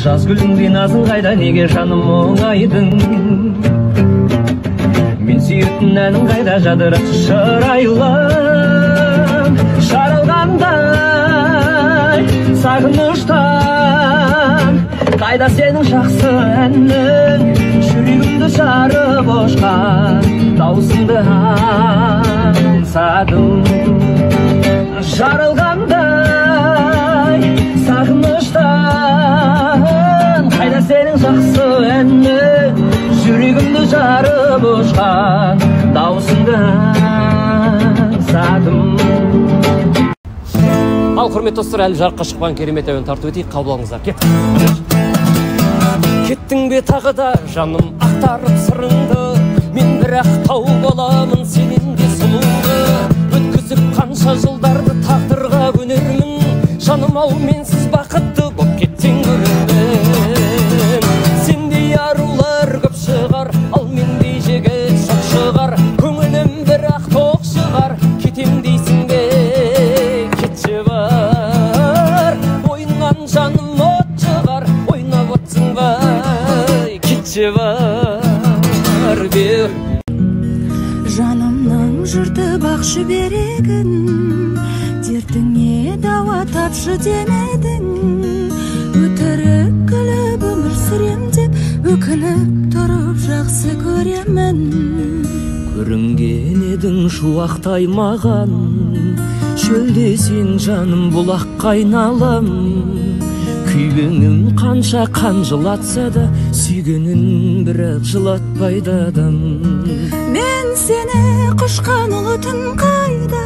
Жаз гүліңдей назың қайда, неге жаным оңайдың? Мен сүйетін әнің қайда, жадырашы шырайлым. Жаралғандай сағыныштан, қайда сенің жақсы әнің? Жүрегімді жарып ұшқан даусыңды аңсадым. Жаралғандай сағыныштан, қайда сенің жақсы әнің? Жүрегімді жарып ұшқан даусыңды аңсадым. Ал құрметті достар, әлі жарыққа шыққан керемет әуен тартып өтейік, қабыл алыңыздар. Кеттің бе тағы да жаным ақтарып сырыңды, мен бірақ тауып аламын сенен де сұлуды. Өткізіп қанша жылдарды тағдырға көнермін, жаным ау менсіз бақытты боп кеттің көрермен. Сендей арулар көп шығар, ал мендей жігіт жоқ шығар. Көңілім бірақ тоқ шығар, кетем дейсің бе? Кетші бар, ойыннан жаным от шығар, ойнап отсың ба? Кетші бар бер. Жанымның жырты бақшы берегін, дертіңе дауа тапшы демедің. Өтірік күліп өмір сүрем деп, өкініп тұрып жақсы көремін. Көрінген едің шуақтай маған, шөлдесең жаным бұлаққа айналам. Күйгенім қанша қанжылатса да, сүйгенін бірақ жылатпайды адам. Мен сені құшқан ұлы түн қайда,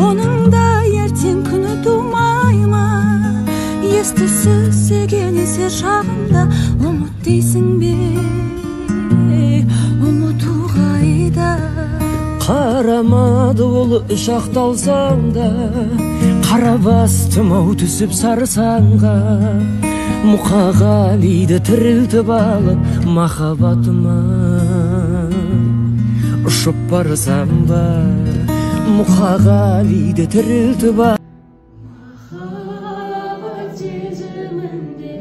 оның да ертең күні тумай ма? Есті сөздеген есер шағында, ұмыт дейсің бе? Ұмыту қайда? Қарамады ол үш ақталсаң да, қара бастым ау түсіп сарысаңға. Мұқағалиді тірілтіп алып, махаббатыма ұшып барсам ба? Мұқағалиді тірілтіп алып. Махаббат сезімінде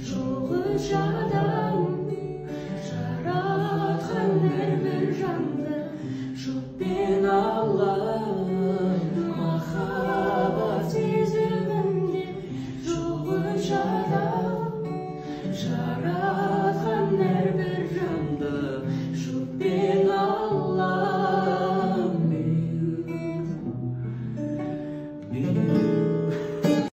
жоғы жадам, жаратқан әрбір жанды жұппен Алла.